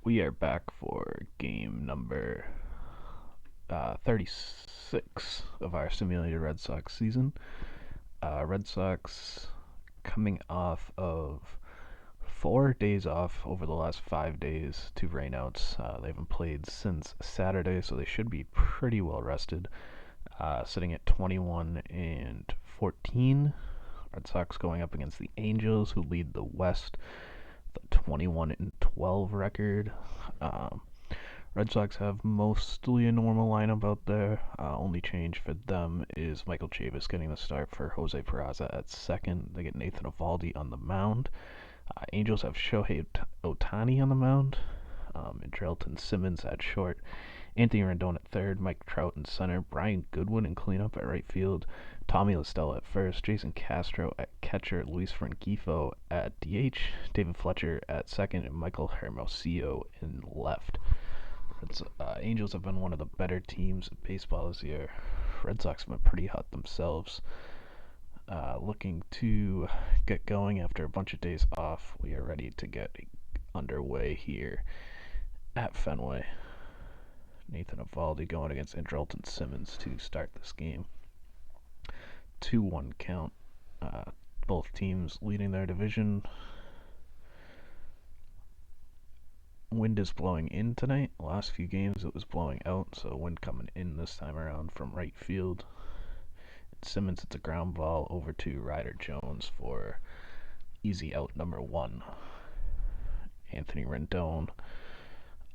We are back for game number 36 of our simulated Red Sox season. Red Sox coming off of 4 days off over the last 5 days, two rainouts. They haven't played since Saturday, so they should be pretty well rested. Sitting at 21 and 14. Red Sox going up against the Angels, who lead the West, the 21 and 12 record. Um, Red Sox have mostly a normal lineup out there. Only change for them is Michael Chavis getting the start for Jose Peraza at second. They get Nathan Eovaldi on the mound. Angels have Shohei Ohtani on the mound. And Drelton Simmons at short. Anthony Rendon at third. Mike Trout in center. Brian Goodwin in cleanup at right field. Tommy LaStella at first. Jason Castro at catcher. Luis Rengifo at DH. David Fletcher at second. And Michael Hermosillo in left. Angels have been one of the better teams in baseball this year. Red Sox have been pretty hot themselves. Looking to get going after a bunch of days off. We are ready to get underway here at Fenway. Nathan Eovaldi going against Andrelton Simmons to start this game. 2-1 count. Both teams leading their division. Wind is blowing in tonight. The last few games it was blowing out, so wind coming in this time around from right field. Simmons hits a ground ball over to Ryder Jones for easy out number one. Anthony Rendon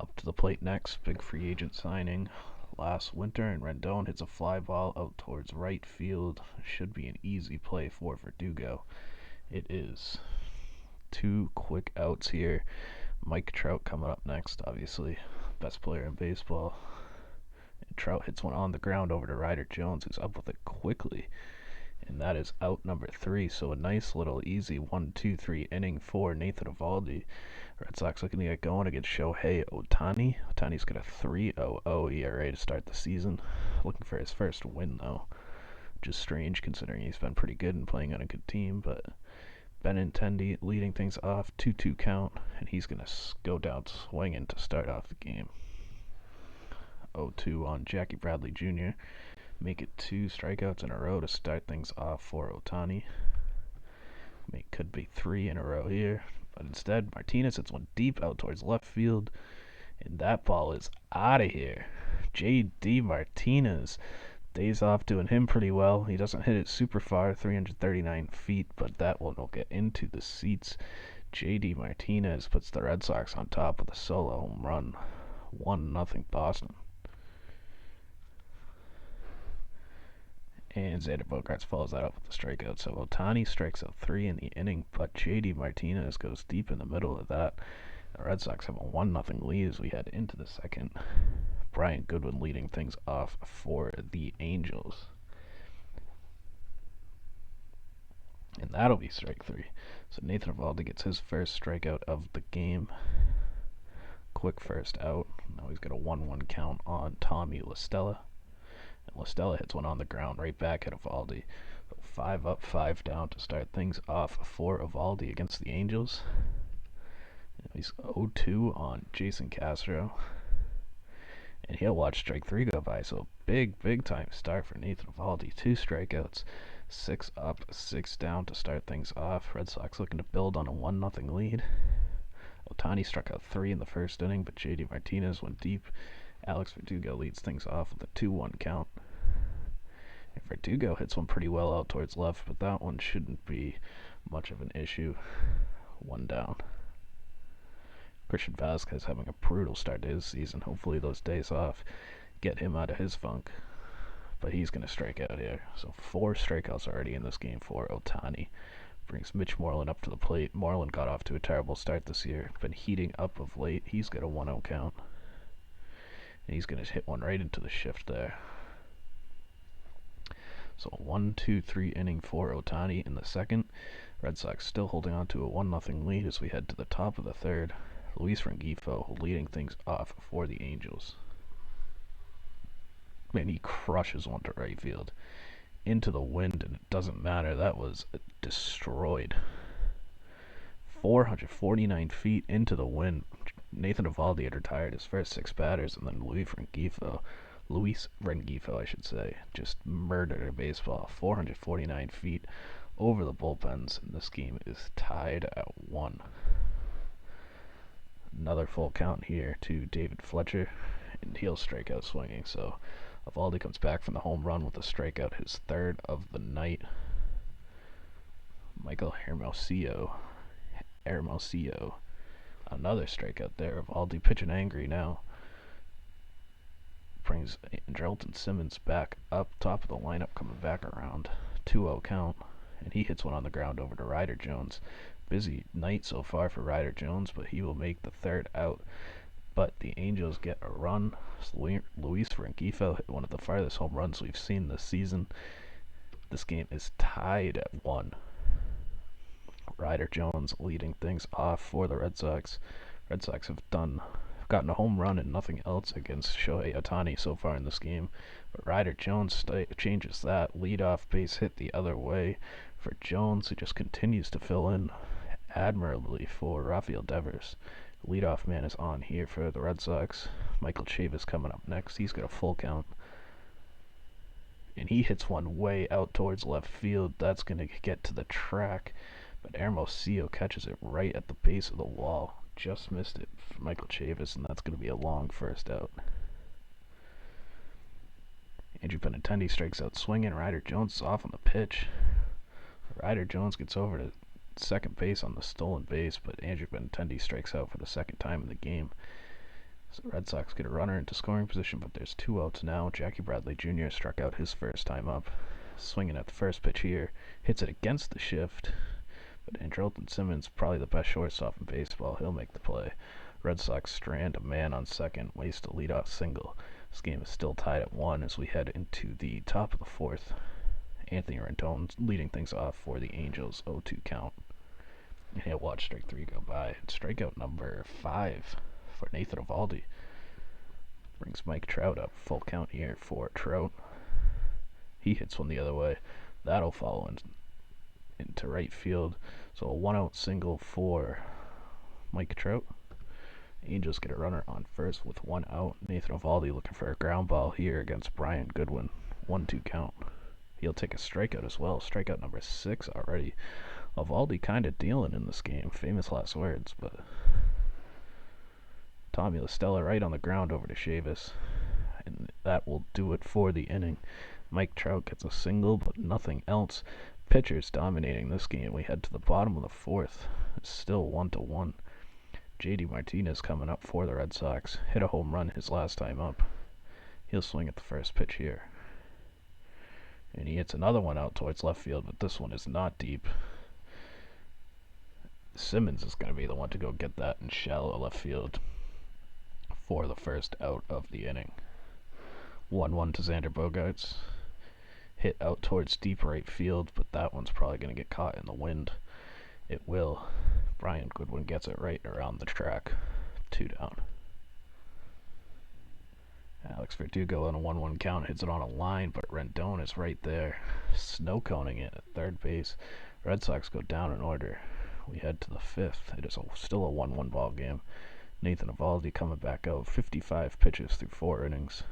up to the plate next. Big free agent signing last winter, and Rendon hits a fly ball out towards right field. Should be an easy play for Verdugo. It is. Two quick outs here. Mike Trout coming up next, obviously. Best player in baseball. And Trout hits one on the ground over to Ryder Jones, who's up with it quickly. And that is out number three. So a nice little easy 1-2-3 inning for Nathan Eovaldi. Red Sox looking to get going against Shohei Ohtani. Ohtani's got a 3.00 ERA to start the season. Looking for his first win, though. Just strange considering he's been pretty good and playing on a good team, but Benintendi leading things off, 2-2 count, and he's going to go down swinging to start off the game. 0-2 on Jackie Bradley Jr. Make it 2 strikeouts in a row to start things off for Ohtani. Could be 3 in a row here, but instead Martinez hits one deep out towards left field, and that ball is out of here. J.D. Martinez. Days off doing him pretty well. He doesn't hit it super far, 339 feet, but that one will get into the seats. J.D. Martinez puts the Red Sox on top with a solo home run. 1-0 Boston. And Xander Bogaerts follows that up with a strikeout. So Ohtani strikes out 3 in the inning, but J.D. Martinez goes deep in the middle of that. The Red Sox have a 1-0 lead as we head into the second. Brian Goodwin leading things off for the Angels. And that'll be strike 3. So Nathan Eovaldi gets his first strikeout of the game. Quick first out. Now he's got a 1-1 count on Tommy LaStella. And LaStella hits one on the ground right back at Eovaldi. So 5 up, 5 down to start things off for Eovaldi against the Angels. And he's 0-2 on Jason Castro. And he'll watch strike 3 go by. So big time start for Nathan Eovaldi. 2 strikeouts, 6 up, 6 down to start things off. Red Sox looking to build on a 1-0 lead. Ohtani struck out 3 in the first inning, but J.D. Martinez went deep. Alex Verdugo leads things off with a 2-1 count. And Verdugo hits one pretty well out towards left, but that one shouldn't be much of an issue. 1 down. Christian Vasquez having a brutal start to his season. Hopefully those days off get him out of his funk. But he's going to strike out here. So 4 strikeouts already in this game for Ohtani. Brings Mitch Moreland up to the plate. Moreland got off to a terrible start this year. Been heating up of late. He's got a 1-0 count. And he's going to hit one right into the shift there. So a 1-2-3 inning for Ohtani in the second. Red Sox still holding on to a 1-0 lead as we head to the top of the third. Luis Rengifo leading things off for the Angels. Man, he crushes one to right field. Into the wind, and it doesn't matter. That was destroyed. 449 feet into the wind. Nathan Eovaldi had retired his first six batters, and then Luis Rengifo, I should say, just murdered a baseball 449 feet over the bullpens, and this game is tied at 1. Another full count here to David Fletcher, and he'll strike out swinging. So Eovaldi comes back from the home run with a strikeout, his third of the night. Michael Hermosillo, another strikeout there. Eovaldi pitching angry now. Brings Andrelton Simmons back up top of the lineup, coming back around. 2-0 count, and he hits one on the ground over to Ryder Jones. Busy night so far for Ryder Jones, but he will make the third out. But the Angels get a run. Luis Rengifo hit one of the farthest home runs we've seen this season. This game is tied at 1. Ryder Jones leading things off for the Red Sox. Red Sox have gotten a home run and nothing else against Shohei Ohtani so far in this game. But Ryder Jones changes that. Leadoff base hit the other way for Jones, who just continues to fill in admirably for Rafael Devers. Leadoff man is on here for the Red Sox. Michael Chavis coming up next. He's got a full count. And he hits one way out towards left field. That's going to get to the track. But Hermosillo catches it right at the base of the wall. Just missed it for Michael Chavis, and that's going to be a long first out. Andrew Benintendi strikes out swinging. Ryder Jones is off on the pitch. Ryder Jones gets over to second base on the stolen base, but Andrew Benintendi strikes out for the second time in the game. So the Red Sox get a runner into scoring position, but there's 2 outs now. Jackie Bradley Jr. struck out his first time up. Swinging at the first pitch here. Hits it against the shift. But Andrelton Simmons, probably the best shortstop in baseball, he'll make the play. Red Sox strand a man on second, waste a leadoff single. This game is still tied at 1 as we head into the top of the 4th. Anthony Rendon leading things off for the Angels, 0-2 count. And he'll watch strike 3 go by. Strikeout number 5 for Nathan Eovaldi. Brings Mike Trout up, full count here for Trout. He hits one the other way. That'll follow into right field. So a 1-out single for Mike Trout. Angels get a runner on first with 1 out. Nathan Eovaldi looking for a ground ball here against Brian Goodwin. 1-2 count. He'll take a strikeout as well. Strikeout number 6 already. Eovaldi kind of dealing in this game. Famous last words, but Tommy La Stella right on the ground over to Chavis. And that will do it for the inning. Mike Trout gets a single, but nothing else. Pitchers dominating this game. We head to the bottom of the 4th. It's still 1-1. JD Martinez coming up for the Red Sox. Hit a home run his last time up. He'll swing at the first pitch here. And he hits another one out towards left field, but this one is not deep. Simmons is going to be the one to go get that in shallow left field for the first out of the inning. 1-1 to Xander Bogaerts. Hit out towards deep right field, but that one's probably going to get caught in the wind. It will. Brian Goodwin gets it right around the track. 2 down. Alex Verdugo on a 1-1 count hits it on a line, but Rendon is right there, snow coning it at third base. Red Sox go down in order. We head to the 5th. It is still a 1-1 ball game. Nathan Eovaldi coming back out. 55 pitches through 4 innings.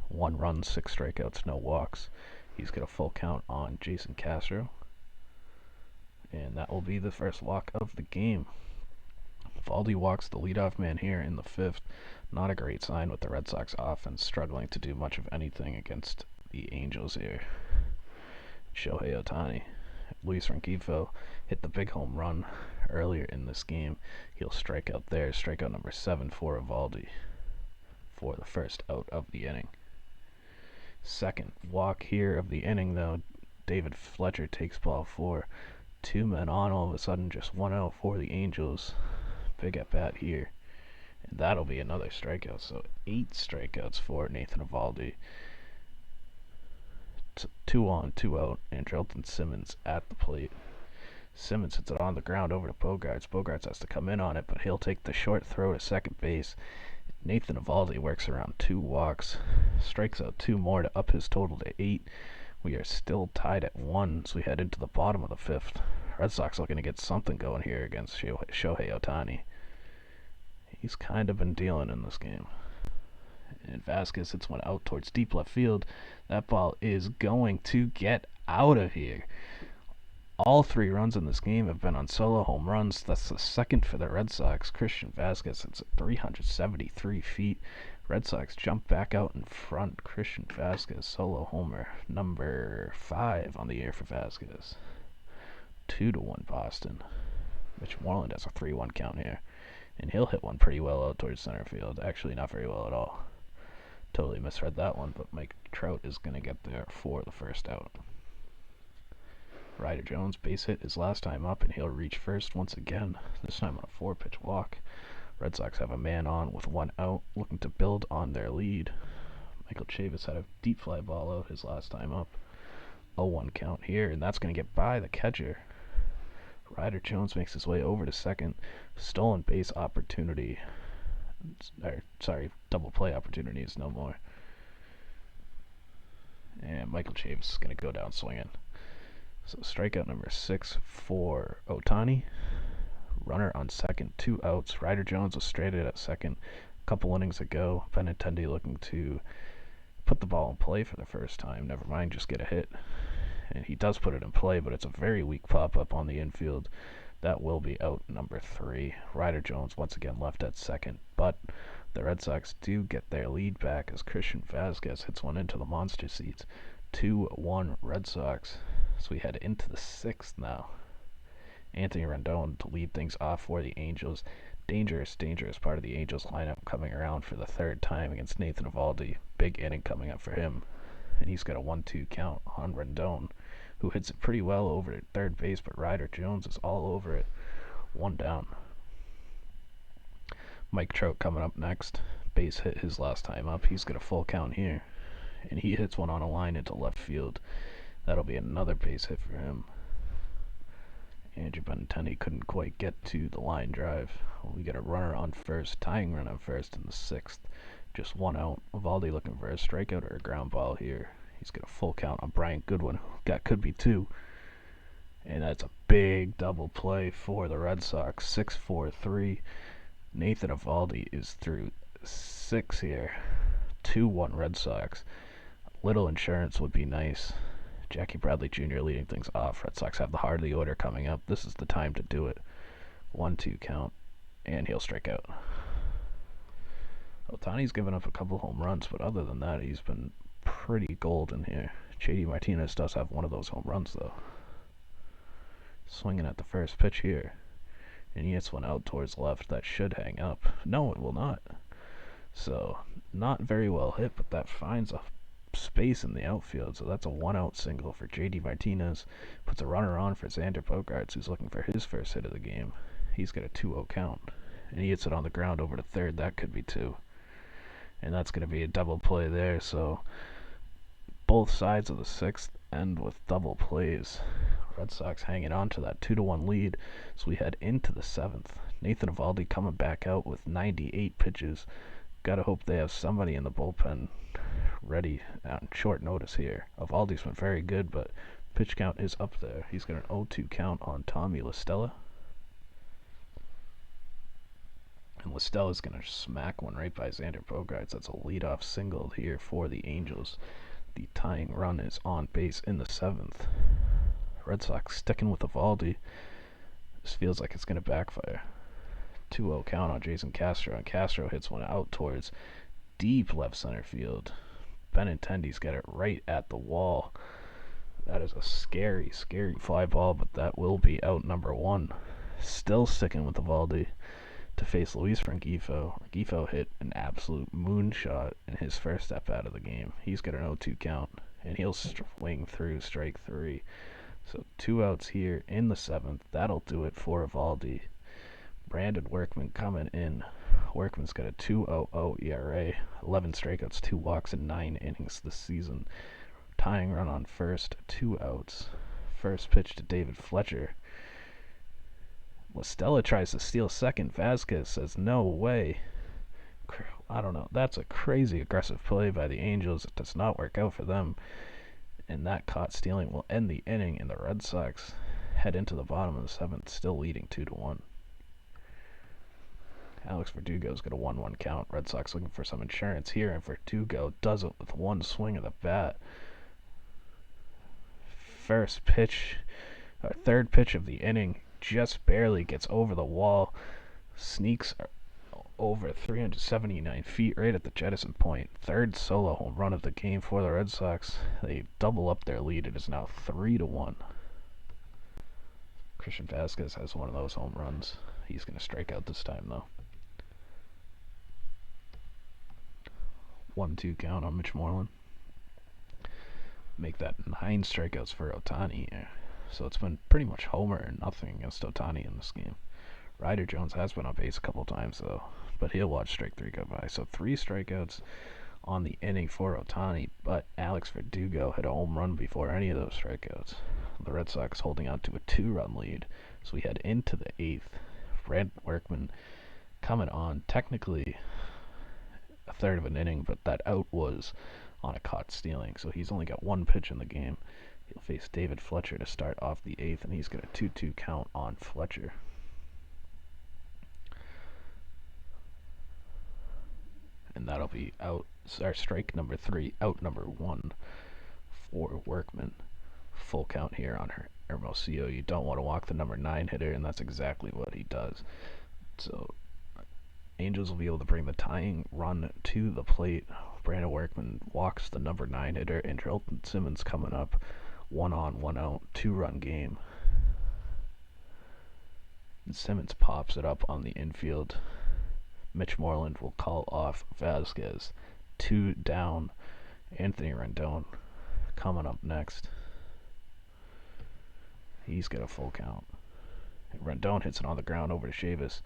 1 run, 6 strikeouts, no walks. He's got a full count on Jason Castro. And that will be the first walk of the game. Eovaldi walks the leadoff man here in the 5th. Not a great sign with the Red Sox offense struggling to do much of anything against the Angels here. Shohei Ohtani. Luis Rengifo hit the big home run earlier in this game. He'll strike out there. Strikeout number 7 for Eovaldi for the first out of the inning. Second walk here of the inning, though. David Fletcher takes ball 4. 2 men on, all of a sudden just 1 out for the Angels. Big at bat here. And that'll be another strikeout. So 8 strikeouts for Nathan Eovaldi. 2 on, 2 out. Andrelton Simmons at the plate. Simmons hits it on the ground over to Bogaerts. Bogaerts has to come in on it, but he'll take the short throw to second base. Nathan Eovaldi works around 2 walks, strikes out 2 more to up his total to 8. We are still tied at 1 as we head into the bottom of the 5th. Red Sox looking to get something going here against Shohei Ohtani. He's kind of been dealing in this game. And Vasquez hits one out towards deep left field. That ball is going to get out of here. All 3 runs in this game have been on solo home runs. That's the second for the Red Sox. Christian Vasquez hits at 373 feet. Red Sox jump back out in front. Christian Vasquez solo homer, number 5 on the year for Vasquez. 2-1 Boston. Mitch Moreland has a 3-1 count here. And he'll hit one pretty well out towards center field. Actually, not very well at all. Totally misread that one, but Mike Trout is going to get there for the first out. Ryder Jones base hit his last time up, and he'll reach first once again, this time on a 4-pitch walk. Red Sox have a man on with 1 out, looking to build on their lead. Michael Chavis had a deep fly ball out his last time up. 0-1 count here, and that's going to get by the catcher. Ryder Jones makes his way over to second. Stolen base opportunity. Double play opportunity is no more. And Michael Chavis is going to go down swinging. So strikeout number 6 for Ohtani. Runner on second, 2 outs. Ryder Jones was stranded at second a couple innings ago. Benintendi looking to put the ball in play for the first time. Never mind, just get a hit. And he does put it in play, but it's a very weak pop-up on the infield. That will be out number 3. Ryder Jones once again left at second, but the Red Sox do get their lead back as Christian Vasquez hits one into the monster seats. 2-1 Red Sox. So we head into the 6th now. Anthony Rendon to lead things off for the Angels. Dangerous part of the Angels lineup coming around for the 3rd time against Nathan Eovaldi. Big inning coming up for him. And he's got a 1-2 count on Rendon, who hits it pretty well over at third base, but Ryder Jones is all over it. 1 down. Mike Trout coming up next. Base hit his last time up. He's got a full count here. And he hits one on a line into left field. That'll be another base hit for him. Andrew Benintendi couldn't quite get to the line drive. We get a runner on first, tying run on first in the 6th. Just 1 out. Eovaldi looking for a strikeout or a ground ball here. He's got a full count on Brian Goodwin. That could be 2. And that's a big double play for the Red Sox. 6-4-3. Nathan Eovaldi is through 6 here. 2-1 Red Sox. Little insurance would be nice. Jackie Bradley Jr. leading things off. Red Sox have the heart of the order coming up. This is the time to do it. 1-2 count. And he'll strike out. Ohtani's given up a couple home runs, but other than that, he's been pretty golden here. JD Martinez does have one of those home runs, though. Swinging at the first pitch here. And he hits one out towards left. That should hang up. No, it will not. So, not very well hit, but that finds a space in the outfield. So that's a 1-out single for JD Martinez. Puts a runner on for Xander Bogaerts, who's looking for his first hit of the game. He's got a 2-0 count. And he hits it on the ground over to third. That could be 2. And that's going to be a double play there. So both sides of the 6th end with double plays. Red Sox hanging on to that 2-1 lead. So we head into the 7th. Nathan Eovaldi coming back out with 98 pitches. Gotta hope they have somebody in the bullpen ready on short notice here. Eovaldi's been very good, but pitch count is up there. He's got an 0-2 count on Tommy La Stella. And Listella's going to smack one right by Xander Bogaerts. That's a leadoff single here for the Angels. The tying run is on base in the 7th. Red Sox sticking with Eovaldi. This feels like it's going to backfire. 2-0 count on Jason Castro, and Castro hits one out towards deep left center field. Benintendi's got it right at the wall. That is a scary fly ball, but that will be out number 1. Still sticking with Eovaldi to face Luis Rengifo. Rengifo hit an absolute moonshot in his first step out of the game. He's got an 0-2 count, and he'll swing through strike 3. So 2 outs here in the 7th. That'll do it for Eovaldi. Brandon Workman coming in. Workman's got a 2.00 ERA, 11 strikeouts, 2 walks, and 9 innings this season. Tying run on first, 2 outs. First pitch to David Fletcher. La Stella tries to steal second. Vasquez says, no way. I don't know. That's a crazy aggressive play by the Angels. It does not work out for them. And that caught stealing will end the inning, and the Red Sox head into the bottom of the 7th, still leading 2-1. Alex Verdugo's got a 1-1 count. Red Sox looking for some insurance here, and Verdugo does it with one swing of the bat. First pitch, or third pitch of the inning, just barely gets over the wall, sneaks over 379 feet right at the jettison point. Third solo home run of the game for the Red Sox. They double up their lead. It is now 3-1. Christian Vasquez has one of those home runs. He's going to strike out this time, though. 1-2 count on Mitch Moreland. Make that 9 strikeouts for Ohtani. So it's been pretty much homer and nothing against Ohtani in this game. Ryder Jones has been on base a couple times, though, but he'll watch strike 3 go by. So 3 strikeouts on the inning for Ohtani, but Alex Verdugo hit a home run before any of those strikeouts. The Red Sox holding on to a 2-run lead. So we head into the 8th. Brad Workman coming on, technically a third of an inning, but that out was on a caught stealing, so he's only got 1 pitch in the game. He'll face David Fletcher to start off the 8th, and he's got a 2-2 count on Fletcher. And that'll be out, our strike number 3, out number 1 for Workman. Full count here on Hermosillo. You don't want to walk the number 9 hitter, and that's exactly what he does. So Angels will be able to bring the tying run to the plate. Brandon Workman walks the number 9 hitter, and Andrelton Simmons coming up. 1 on, 1 out, 2-run game. And Simmons pops it up on the infield. Mitch Moreland will call off Vasquez. 2 down. Anthony Rendon coming up next. He's got a full count. Rendon hits it on the ground over to Chavis.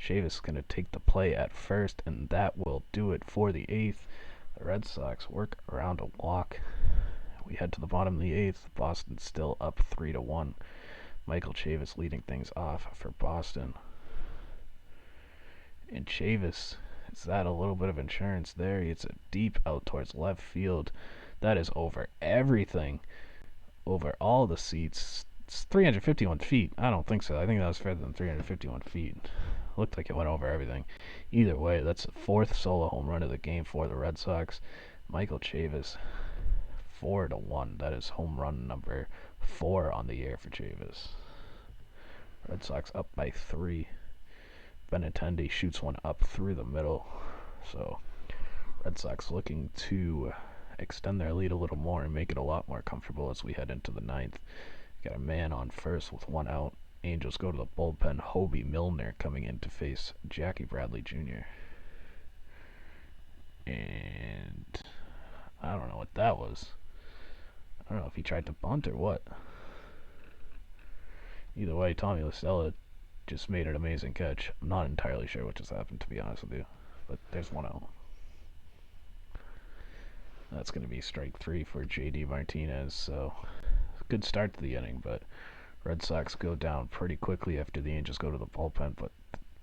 Chavis is going to take the play at first, and that will do it for the 8th. The Red Sox work around a walk. We head to the bottom of the 8th. Boston still up 3-1. Michael Chavis leading things off for Boston. And Chavis, is that a little bit of insurance there? It's a deep out towards left field. That is over everything. Over all the seats. It's 351 feet. I don't think so. I think that was further than 351 feet. Looked like it went over everything. Either way, that's the 4th solo home run of the game for the Red Sox. Michael Chavis, 4-1. That is home run number 4 on the year for Chavis. Red Sox up by 3. Benintendi shoots one up through the middle. So Red Sox looking to extend their lead a little more and make it a lot more comfortable as we head into the 9th. Got a man on first with 1 out. Angels go to the bullpen. Hobie Milner coming in to face Jackie Bradley Jr. And I don't know what that was. I don't know if he tried to bunt or what. Either way, Tommy LaStella just made an amazing catch. I'm not entirely sure what just happened, to be honest with you. But there's 1 out. That's going to be strike 3 for J.D. Martinez. So good start to the inning, but Red Sox go down pretty quickly after the Angels go to the bullpen. But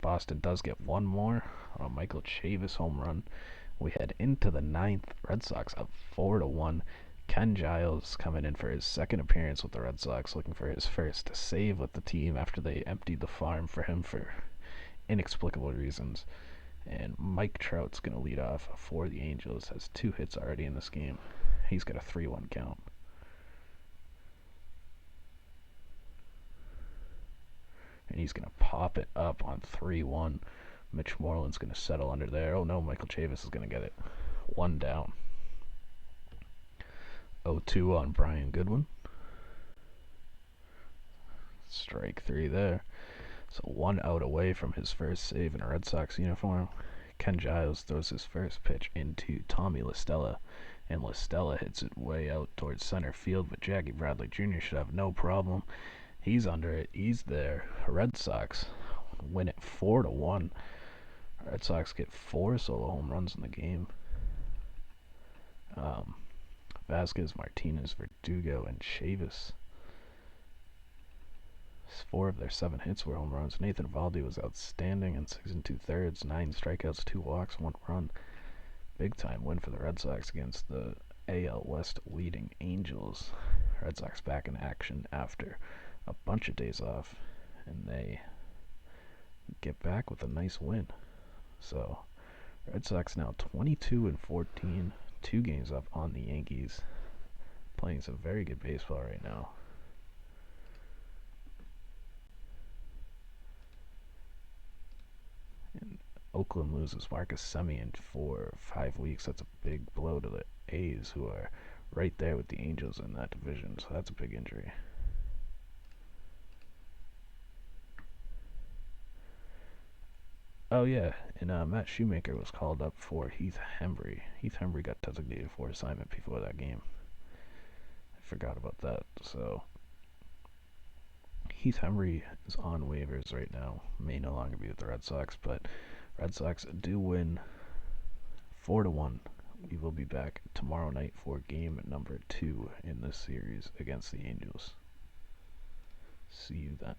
Boston does get 1 more on a Michael Chavis home run. We head into the 9th. Red Sox up 4-1. Ken Giles coming in for his 2nd appearance with the Red Sox, looking for his first save with the team after they emptied the farm for him for inexplicable reasons. And Mike Trout's going to lead off for the Angels. Has 2 hits already in this game. He's got a 3-1 count. And he's going to pop it up on 3-1. Mitch Moreland's going to settle under there. Oh no, Michael Chavis is going to get it. 1 down. 0-2 on Brian Goodwin. Strike 3 there. So 1 out away from his first save in a Red Sox uniform. Ken Giles throws his first pitch into Tommy LaStella, and LaStella hits it way out towards center field, but Jackie Bradley Jr. should have no problem. He's under it. He's there. Red Sox win it 4-1. Red Sox get 4 solo home runs in the game. Vasquez, Martinez, Verdugo, and Chavis. 4 of their 7 hits were home runs. Nathan Eovaldi was outstanding in 6 2/3, 9 strikeouts, 2 walks, 1 run. Big time win for the Red Sox against the AL West leading Angels. Red Sox back in action after a bunch of days off, and they get back with a nice win. So Red Sox now 22-14, 2 games up on the Yankees, playing some very good baseball right now. And Oakland loses Marcus Semien for 5 weeks. That's a big blow to the A's, who are right there with the Angels in that division. So that's a big injury. Oh yeah, and Matt Shoemaker was called up for Heath Hembry. Heath Hembry got designated for assignment before that game. I forgot about that. So Heath Hembry is on waivers right now. May no longer be with the Red Sox, but Red Sox do win 4-1. We will be back tomorrow night for game number 2 in this series against the Angels. See you then.